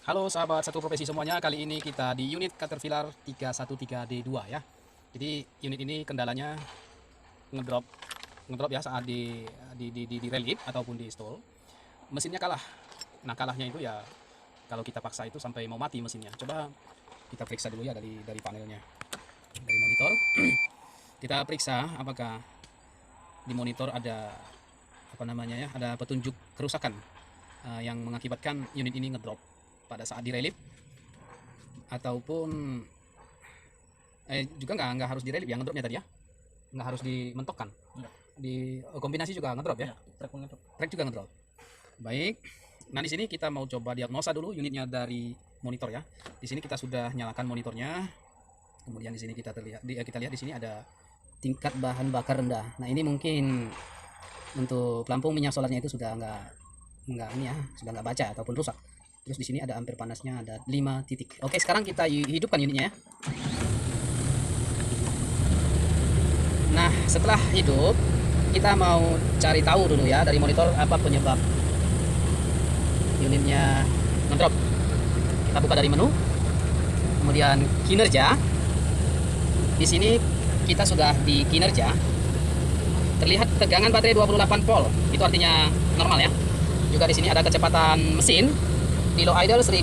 Halo sahabat satu profesi semuanya, kali ini kita di unit Caterpillar 313D2 ya. Jadi unit ini kendalanya ngedrop ngedrop ya saat di relief ataupun di stall. Mesinnya kalah. Nah, kalahnya itu ya kalau kita paksa itu sampai mau mati mesinnya. Coba kita periksa dulu ya dari panelnya. Dari monitor. Kita periksa apakah di monitor ada apa namanya ya, ada petunjuk kerusakan yang mengakibatkan unit ini ngedrop pada saat di relief ataupun juga nggak harus di relief ya ngedropnya tadi ya, nggak harus dimentokkan Ya. di kombinasi juga ngedrop ya, track juga ngedrop. Baik, nah di sini kita mau coba diagnosa dulu unitnya dari monitor ya. Di sini kita sudah nyalakan monitornya, kemudian di sini kita lihat di sini ada tingkat bahan bakar rendah. Nah ini mungkin untuk pelampung minyak solarnya itu sudah nggak ini ya, sudah nggak baca ataupun rusak. Terus di sini ada ampere panasnya ada 5 titik. Oke, sekarang kita hidupkan unitnya ya. Nah, setelah hidup, kita mau cari tahu dulu ya dari monitor apa penyebab unitnya ngedrop. Kita buka dari menu. Kemudian kinerja. Di sini kita sudah di kinerja. Terlihat tegangan baterai 28 volt. Itu artinya normal ya. Juga di sini ada kecepatan mesin di low idle 1000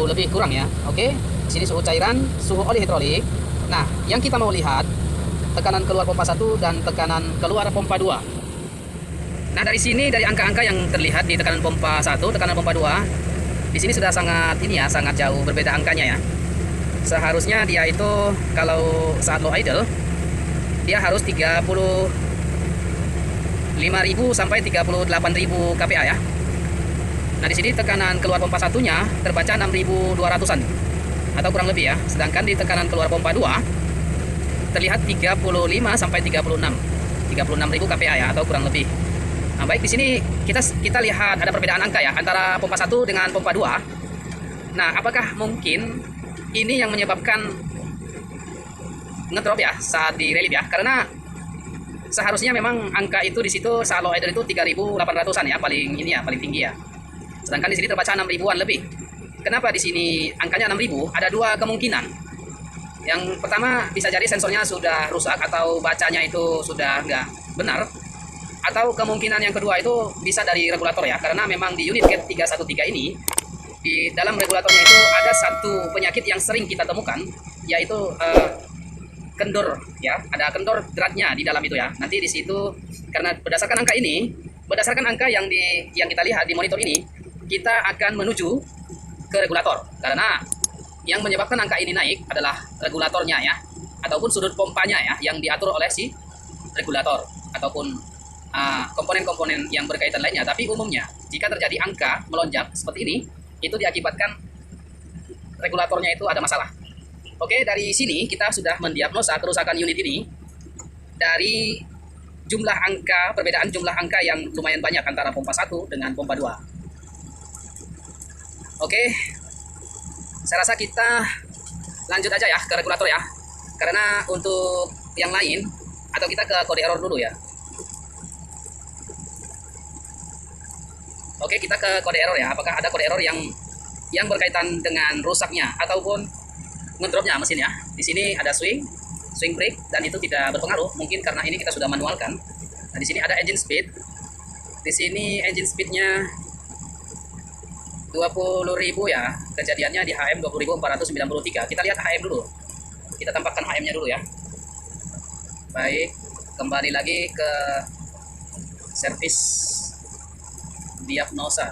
lebih kurang ya. Oke, di sini suhu cairan, suhu oli hidrolik. Nah, yang kita mau lihat tekanan keluar pompa 1 dan tekanan keluar pompa 2. Nah, dari sini dari angka-angka yang terlihat di tekanan pompa 1, tekanan pompa 2, di sini sudah sangat sangat jauh berbeda angkanya ya. Seharusnya dia itu kalau saat low idle dia harus 35.000 sampai 38.000 kPa ya. Nah, di sini tekanan keluar pompa satunya terbaca 6.200-an atau kurang lebih ya. Sedangkan di tekanan keluar pompa 2 terlihat 35 sampai 36.000 kPa ya atau kurang lebih. Nah, baik di sini kita lihat ada perbedaan angka ya antara pompa 1 dengan pompa 2. Nah, apakah mungkin ini yang menyebabkan ngedrop ya saat di relief ya? Karena seharusnya memang angka itu di situ saat low idle itu 3.800-an ya, paling tinggi ya. Sedangkan di sini terbaca 6.000-an lebih. Kenapa di sini angkanya 6.000? Ada dua kemungkinan. Yang pertama bisa jadi sensornya sudah rusak atau bacanya itu sudah nggak benar. Atau kemungkinan yang kedua itu bisa dari regulator ya. Karena memang di unit CAT 313 ini di dalam regulatornya itu ada satu penyakit yang sering kita temukan, yaitu kendor ya. Ada kendor dratnya di dalam itu ya. Nanti di situ karena berdasarkan angka yang kita lihat di monitor ini, kita akan menuju ke regulator karena yang menyebabkan angka ini naik adalah regulatornya ya, ataupun sudut pompanya ya yang diatur oleh si regulator ataupun komponen-komponen yang berkaitan lainnya. Tapi umumnya jika terjadi angka melonjak seperti ini, itu diakibatkan regulatornya itu ada masalah. Oke, dari sini kita sudah mendiagnosa kerusakan unit ini dari perbedaan jumlah angka yang lumayan banyak antara pompa 1 dengan pompa 2. Oke, saya rasa kita lanjut aja ya ke regulator ya. Karena untuk yang lain, atau kita ke kode error dulu ya. Oke, kita ke kode error ya. Apakah ada kode error yang berkaitan dengan rusaknya ataupun ngedropnya mesin ya. Di sini ada swing brake dan itu tidak berpengaruh. Mungkin karena ini kita sudah manualkan. Nah, di sini ada engine speed. Di sini engine speednya 20.000 ya, kejadiannya di HM 20.493. Kita lihat HM dulu, kita tampakkan HM-nya dulu ya. Baik, kembali lagi ke servis diagnosa.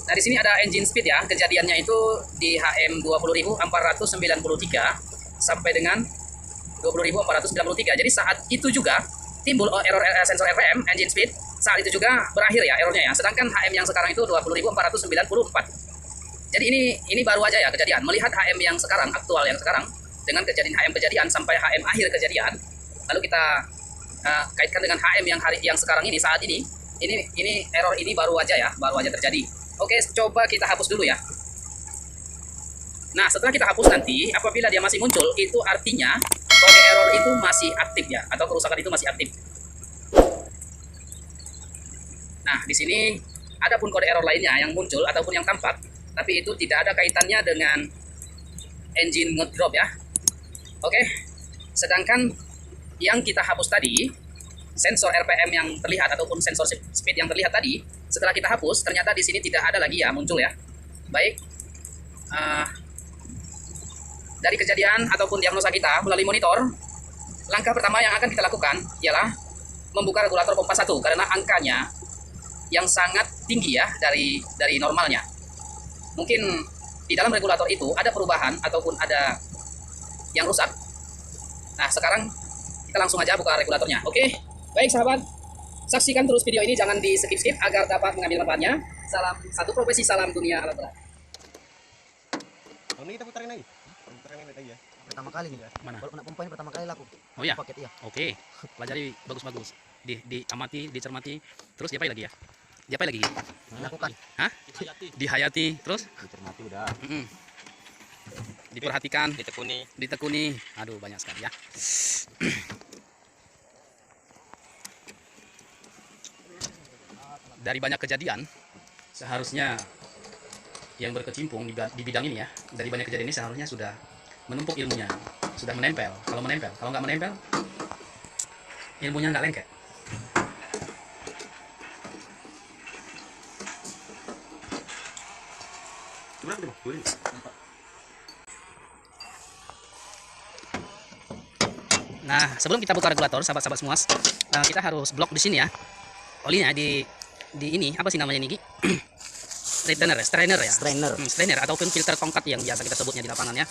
Nah, di sini ada engine speed ya, kejadiannya itu di HM 20.493 sampai dengan 20.493. Jadi saat itu juga timbul error sensor RPM engine speed, saat itu juga berakhir ya errornya ya. Sedangkan HM yang sekarang itu 20.494. Jadi ini baru aja ya kejadian. Melihat HM yang sekarang, aktual yang sekarang dengan HM kejadian sampai HM akhir kejadian, lalu kita kaitkan dengan HM yang sekarang ini, saat ini error ini baru aja terjadi. Oke, coba kita hapus dulu ya. Nah, setelah kita hapus nanti, apabila dia masih muncul, itu artinya kode error itu masih aktif ya, atau kerusakan itu masih aktif. Nah, di sini ada pun kode error lainnya yang muncul ataupun yang tampak, tapi itu tidak ada kaitannya dengan engine ngedrop ya. Oke. Sedangkan yang kita hapus tadi, sensor RPM yang terlihat ataupun sensor speed yang terlihat tadi, setelah kita hapus ternyata di sini tidak ada lagi ya muncul ya. Baik, dari kejadian ataupun diagnosa kita melalui monitor, langkah pertama yang akan kita lakukan ialah membuka regulator pompa 1 karena angkanya yang sangat tinggi ya dari normalnya. Mungkin di dalam regulator itu ada perubahan ataupun ada yang rusak. Nah, sekarang kita langsung aja buka regulatornya. Oke, baik sahabat, saksikan terus video ini, jangan di skip-skip agar dapat mengambil manfaatnya. Salam satu profesi, salam dunia alat berat. Ini kita putarin lagi. Putarin lagi ya. Pertama kali nih. Mana? Kalau nak pompa ini pertama kali laku. Oh ya. Paket iya. Oke, pelajari bagus-bagus. Diamati, dicermati. Terus diapain lagi ya? Diapain lagi? Lakukan. Hah? Dihayati, terus? Dicermati udah. Diperhatikan, Ditekuni. Aduh, banyak sekali ya. Dari banyak kejadian, seharusnya yang berkecimpung di bidang ini ya, dari banyak kejadian ini seharusnya sudah menumpuk ilmunya, sudah menempel. Kalau nggak menempel, ilmunya nggak lengket. Nah, sebelum kita buka regulator, sahabat-sahabat semua, kita harus blok di sini ya. Olinya di ini apa sih namanya ini, Gi? strainer ya. Strainer ataupun filter tongkat yang biasa kita sebutnya di lapangan ya.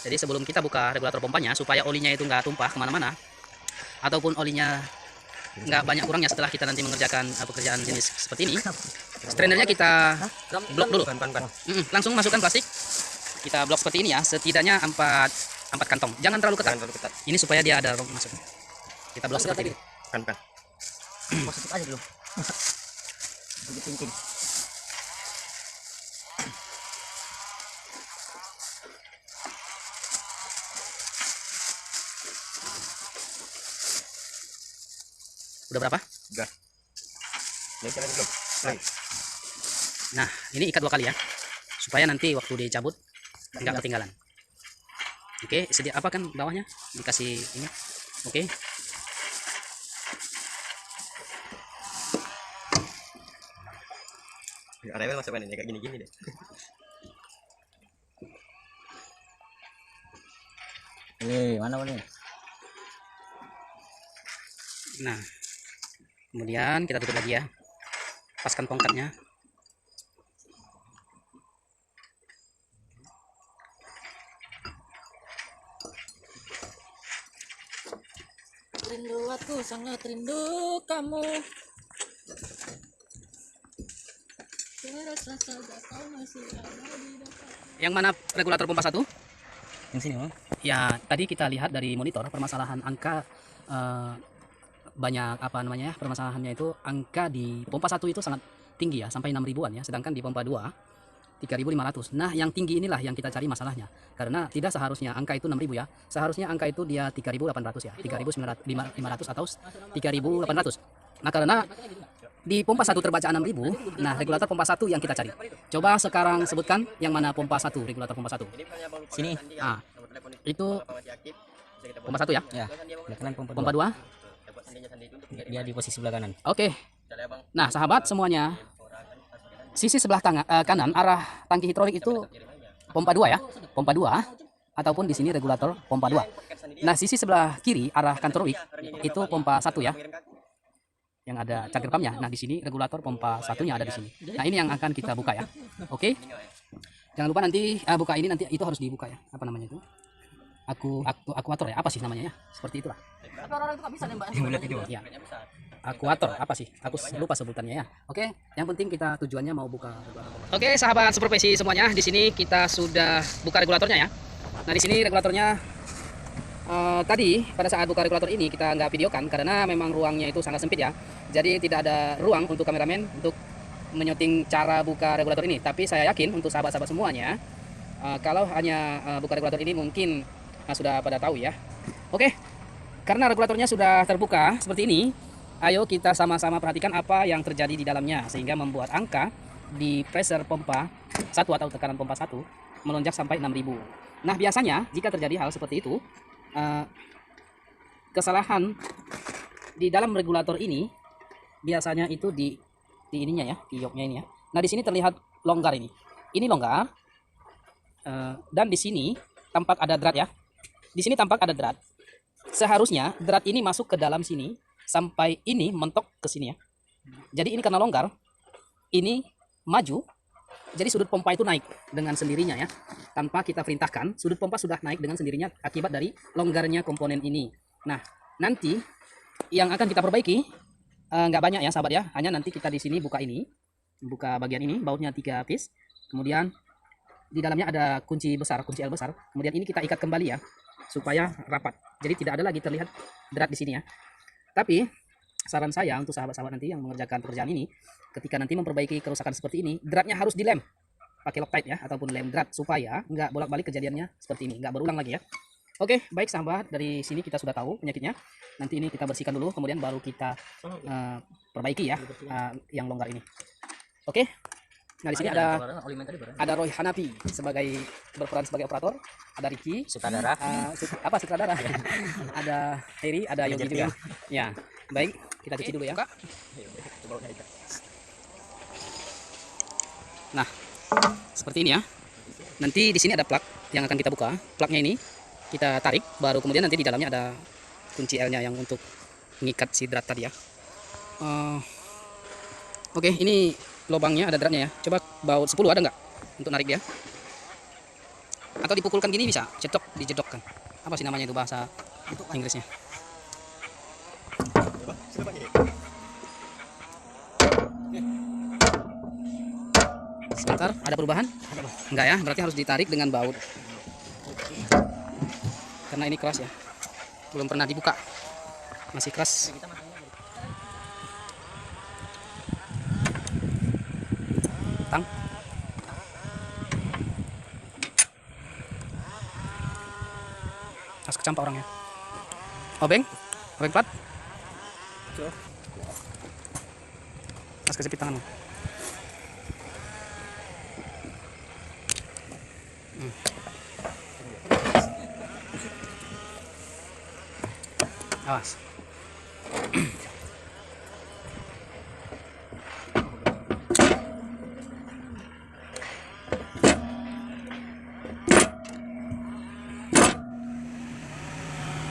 Jadi sebelum kita buka regulator pompanya, supaya olinya itu nggak tumpah kemana-mana, ataupun olinya nggak banyak kurangnya setelah kita nanti mengerjakan pekerjaan jenis seperti ini, strainernya kita blok dulu. Langsung masukkan plastik, kita blok seperti ini ya, setidaknya 4 kantong, jangan terlalu ketat. Ini supaya dia ada ruang masuk. Kita blok seperti ini. Kan. Positif aja dulu. Sedikit. Udah berapa? Udah. Nah, ini ikat 2 kali ya, supaya nanti waktu dicabut nggak ketinggalan. Oke, sedia apa kan bawahnya dikasih ini. Oke. Rewel masuk ini kayak gini-gini deh. Ini mana ini? Nah, kemudian kita tutup lagi ya, paskan tongkatnya. Rindu aku, sangat rindu kamu. Serasa saja kau masih ada di dekat. Yang mana regulator pompa 1? Yang sini, Bang. Ya, tadi kita lihat dari monitor permasalahan angka banyak apa namanya ya, permasalahannya itu angka di pompa 1 itu sangat tinggi ya, sampai 6.000-an ya, sedangkan di pompa 2 3.500. Nah, yang tinggi inilah yang kita cari masalahnya. Karena tidak seharusnya angka itu 6.000 ya. Seharusnya angka itu dia 3.800 ya. 3.500 atau 3.800. Nah, karena di pompa 1 terbacaan 6.000, nah regulator pompa 1 yang kita cari. Coba sekarang sebutkan yang mana pompa 1, regulator pompa 1. Sini. Ah, itu pompa 1 ya? Ya. Sebelah kanan pompa 2. Pompa 2. Dia di posisi sebelah kanan. Oke. Nah, sahabat semuanya, sisi sebelah kanan arah tangki hidrolik itu pompa 2 ya. Pompa 2 ataupun di sini regulator pompa 2. Nah, sisi sebelah kiri arah kantor wik itu pompa 1 ya. Yang ada cangkir pumpnya. Nah, di sini regulator pompa 1-nya ada di sini. Nah, ini yang akan kita buka ya. Oke. Jangan lupa nanti buka ini, nanti itu harus dibuka ya. Apa namanya itu? Akuator ya. Apa sih namanya ya? Seperti itulah. Orang itu bisa nembak. Ya. Akuator apa sih? Aku lupa sebutannya ya. Oke, yang penting kita tujuannya mau buka regulator. Oke, sahabat seprofesi semuanya, di sini kita sudah buka regulatornya ya. Nah, di sini regulatornya tadi pada saat buka regulator ini kita nggak videokan karena memang ruangnya itu sangat sempit ya. Jadi tidak ada ruang untuk kameramen untuk menyuting cara buka regulator ini. Tapi saya yakin untuk sahabat-sahabat semuanya, kalau hanya buka regulator ini mungkin sudah pada tahu ya. Oke, karena regulatornya sudah terbuka seperti ini, Ayo kita sama-sama perhatikan apa yang terjadi di dalamnya sehingga membuat angka di pressure pompa 1 atau tekanan pompa 1 melonjak sampai 6.000. Nah, biasanya jika terjadi hal seperti itu, kesalahan di dalam regulator ini biasanya itu di ininya ya, di yoknya ini ya. Nah, di sini terlihat longgar ini. Ini longgar. Dan di sini tampak ada drat ya. Di sini tampak ada drat. Seharusnya drat ini masuk ke dalam sini sampai ini mentok ke sini ya. Jadi ini karena longgar, ini maju. Jadi sudut pompa itu naik dengan sendirinya ya. Tanpa kita perintahkan, sudut pompa sudah naik dengan sendirinya akibat dari longgarnya komponen ini. Nah, nanti yang akan kita perbaiki nggak banyak ya sahabat ya. Hanya nanti kita di sini buka ini, buka bagian ini, bautnya 3 piece. Kemudian di dalamnya ada kunci besar, kunci L besar. Kemudian ini kita ikat kembali ya, supaya rapat. Jadi tidak ada lagi terlihat drat di sini ya. Tapi saran saya untuk sahabat-sahabat nanti yang mengerjakan pekerjaan ini, ketika nanti memperbaiki kerusakan seperti ini, dratnya harus dilem pakai Loctite ya, ataupun lem drat supaya nggak bolak-balik kejadiannya seperti ini, nggak berulang lagi ya. Oke, baik sahabat, dari sini kita sudah tahu penyakitnya. Nanti ini kita bersihkan dulu, kemudian baru kita perbaiki ya yang longgar ini. Oke. Nah, di sini ada Roy Hanapi sebagai berperan sebagai operator, ada Ricky Sutradara. Sutradara. Ada Heri, ada Yogi juga. Ya, baik, kita cuci dulu ya. Nah, seperti ini ya. Nanti di sini ada plug yang akan kita buka. Plugnya ini kita tarik, baru kemudian nanti di dalamnya ada kunci L-nya yang untuk mengikat si drat tadi ya. Oke, ini lubangnya ada dratnya ya. Coba baut 10 ada nggak untuk narik dia? Atau dipukulkan gini bisa? Cetok, dijedokkan. Apa sih namanya itu bahasa Inggrisnya? Sebentar, ada perubahan? Enggak ya, berarti harus ditarik dengan baut. Karena ini keras ya. Belum pernah dibuka. Masih keras. Tang. Harus kecampak orangnya. Obeng plat. Mas kejepit tanganmu. Awas.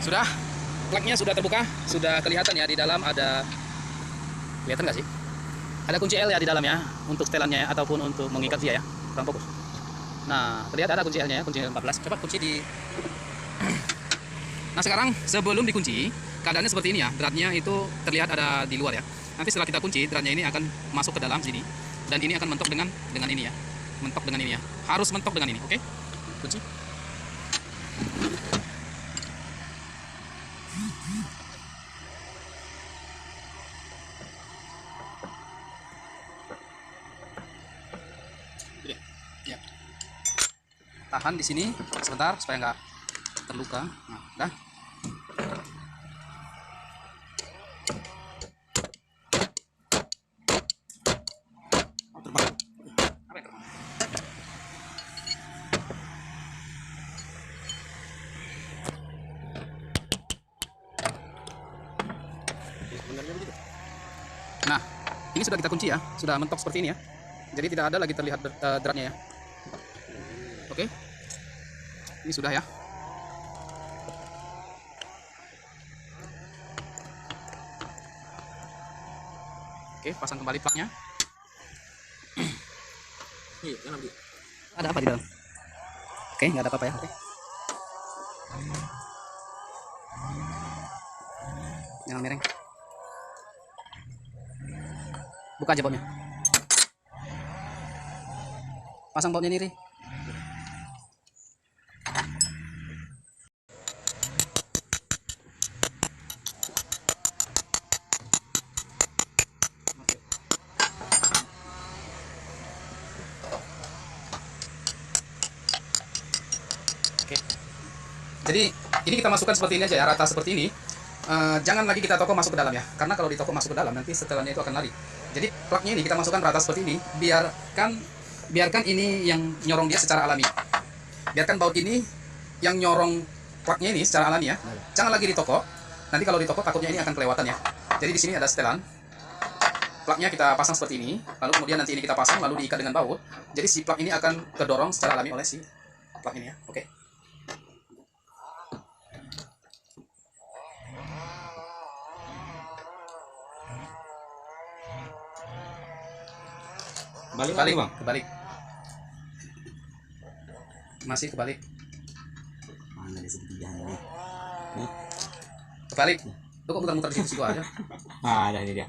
Sudah, plugnya sudah terbuka, sudah kelihatan ya di dalam ada, kelihatan nggak sih? Ada kunci L ya di dalam ya, untuk setelannya ya, ataupun untuk mengikat dia ya, kurang fokus. Nah, terlihat ada kunci L-nya ya, kunci L14. Coba kunci di. Nah sekarang sebelum dikunci, keadaannya seperti ini ya, dratnya itu terlihat ada di luar ya. Nanti setelah kita kunci, dratnya ini akan masuk ke dalam sini, dan ini akan mentok dengan ini ya, mentok dengan ini ya, harus mentok dengan ini, oke? Kunci. Ya. Tahan di sini sebentar supaya nggak terluka. Nah, dah. Nah, ini sudah kita kunci ya, sudah mentok seperti ini ya. Jadi tidak ada lagi terlihat dratnya ya. Oke, ini sudah ya. Oke, pasang kembali plugnya. Ada apa di dalam? Oke, nggak ada apa-apa ya. Oke. Jangan miring. Buka aja bautnya. Pasang bautnya nih, Ri. Oke. Jadi ini kita masukkan seperti ini aja ya, rata seperti ini. jangan lagi kita toko masuk ke dalam ya, karena kalau di toko masuk ke dalam nanti setelannya itu akan lari. Jadi plugnya ini kita masukkan rata seperti ini, biarkan ini yang nyorong dia secara alami. Biarkan baut ini yang nyorong plugnya ini secara alami ya. Jangan lagi di toko. Nanti kalau di toko takutnya ini akan kelewatan ya. Jadi di sini ada setelan. Plugnya kita pasang seperti ini, lalu kemudian nanti ini kita pasang lalu diikat dengan baut. Jadi si plug ini akan kedorong secara alami oleh si plug ini ya. Oke. Balik bang. Kebalik. Masih kebalik. Mana di segitiga ini? Kebalik. Lu kok muter-muter di situ aja? Ah, ada ini dia.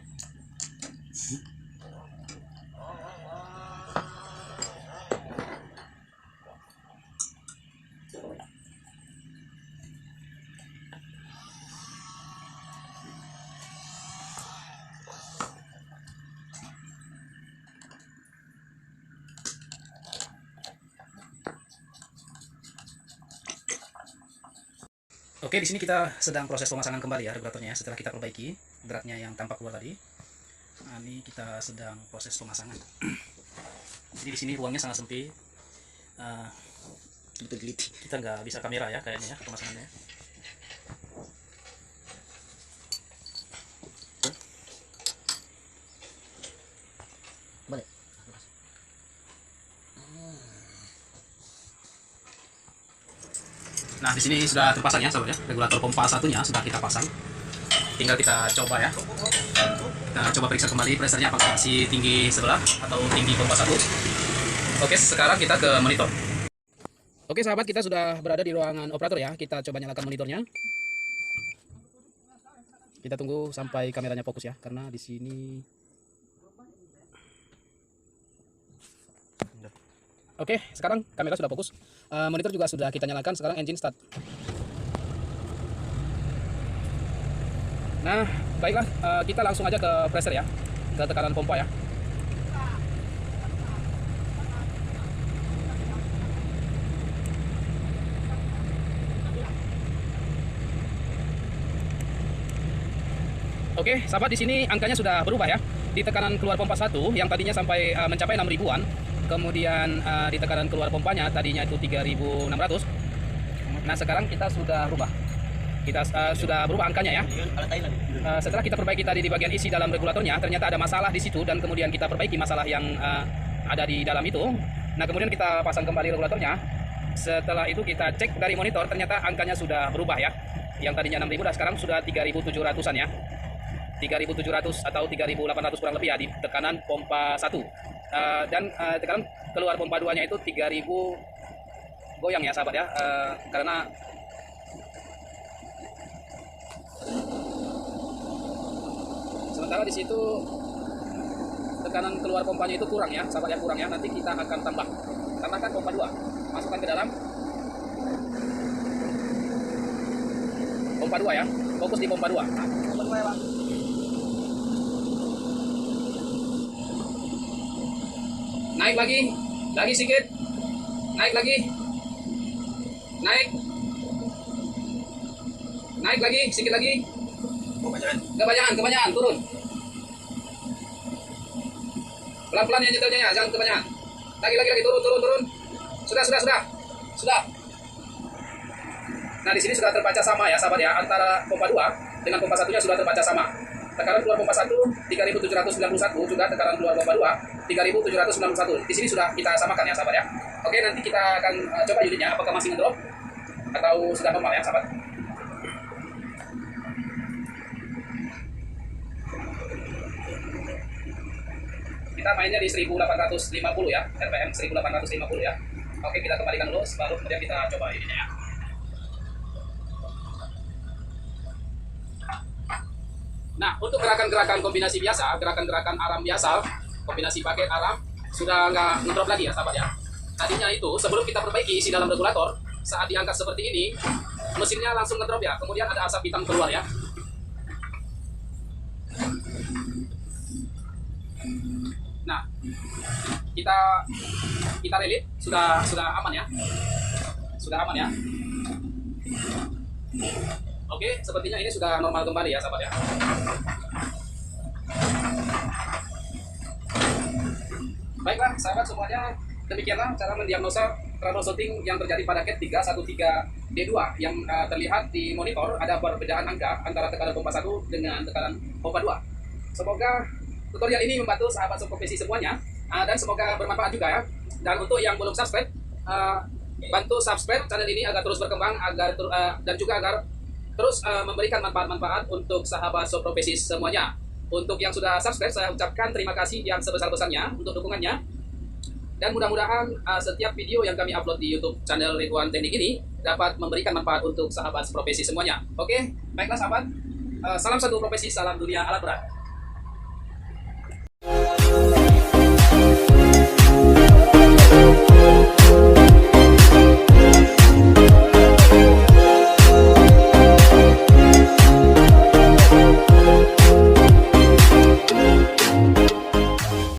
Oke, di sini kita sedang proses pemasangan kembali ya regulatornya setelah kita perbaiki dratnya yang tampak keluar tadi. Nah, ini kita sedang proses pemasangan. Jadi di sini ruangnya sangat sempit. Kita nggak bisa kamera ya kayaknya ya pemasangannya. Balik. Nah, di sini sudah terpasang ya, sahabat ya. Regulator pompa satunya sudah kita pasang. Tinggal kita coba ya. Kita coba periksa kembali pressernya apakah masih tinggi sebelah atau tinggi pompa satu. Oke, sekarang kita ke monitor. Oke, sahabat, kita sudah berada di ruangan operator ya. Kita coba nyalakan monitornya. Kita tunggu sampai kameranya fokus ya, karena di sini. Oke, sekarang kamera sudah fokus. Monitor juga sudah kita nyalakan. Sekarang engine start. Nah, baiklah, kita langsung aja ke pressure ya, ke tekanan pompa ya. Oke, sahabat, di sini angkanya sudah berubah ya. Di tekanan keluar pompa 1 yang tadinya sampai mencapai 6 ribuan. Kemudian di tekanan keluar pompanya tadinya itu 3.600. Nah, sekarang kita sudah berubah. Kita sudah berubah angkanya ya. Setelah kita perbaiki tadi di bagian isi dalam regulatornya, ternyata ada masalah di situ dan kemudian kita perbaiki masalah yang ada di dalam itu. Nah, kemudian kita pasang kembali regulatornya. Setelah itu kita cek dari monitor, ternyata angkanya sudah berubah ya. Yang tadinya 6.000 dan sekarang sudah 3.700-an ya. 3.700 atau 3.800 kurang lebih ya di tekanan pompa 1. Dan tekanan keluar pompa 2 nya itu 3.000 goyang ya sahabat ya, karena sementara di situ tekanan keluar pompanya itu kurang ya sahabat ya, kurang ya. Nanti kita akan tambahkan pompa 2, masukkan ke dalam pompa 2 ya, fokus di pompa 2. Pompa 2 ya Pak. Naik lagi sedikit, naik lagi, naik lagi, sedikit lagi, kebanyakan, turun, pelan-pelan ya nyetelnya ya, jangan kebanyakan, lagi, turun, sudah. Nah, di sini sudah terbaca sama ya sahabat ya, antara pompa 2 dengan pompa satunya sudah terbaca sama. Tekanan keluar pompa 1 3.791, juga tekanan keluar pompa 2 3.791. Di sini sudah kita samakan ya sahabat ya. Oke, nanti kita akan coba unitnya apakah masih ngedrop atau sudah normal ya sahabat. Kita mainnya di 1850 ya, RPM 1850 ya. Oke, kita kembalikan dulu, baru kemudian kita coba unitnya ya. Nah, untuk gerakan-gerakan kombinasi biasa, gerakan-gerakan aram biasa, kombinasi paket aram, sudah nggak ngedrop lagi ya sahabat ya. Tadinya itu sebelum kita perbaiki isi dalam regulator, saat diangkat seperti ini, mesinnya langsung ngedrop ya, kemudian ada asap hitam keluar ya. Nah, kita relit, sudah aman ya. Oke, sepertinya ini sudah normal kembali ya sahabat ya. Baiklah sahabat semuanya, demikianlah cara mendiagnosa troubleshooting yang terjadi pada CAT 313D2 yang terlihat di monitor ada perbedaan angka antara tekanan pompa 1 dengan tekanan pompa 2. Semoga tutorial ini membantu sahabat subprofesi semuanya dan semoga bermanfaat juga ya. Dan untuk yang belum subscribe, bantu subscribe channel ini agar terus berkembang dan juga agar terus memberikan manfaat-manfaat untuk sahabat subprofesi semuanya. Untuk yang sudah subscribe, saya ucapkan terima kasih yang sebesar-besarnya untuk dukungannya. Dan mudah-mudahan setiap video yang kami upload di YouTube channel Ridwan Teknik ini dapat memberikan manfaat untuk sahabat profesi semuanya. Oke, baiklah sahabat. Salam satu profesi, salam dunia alat berat.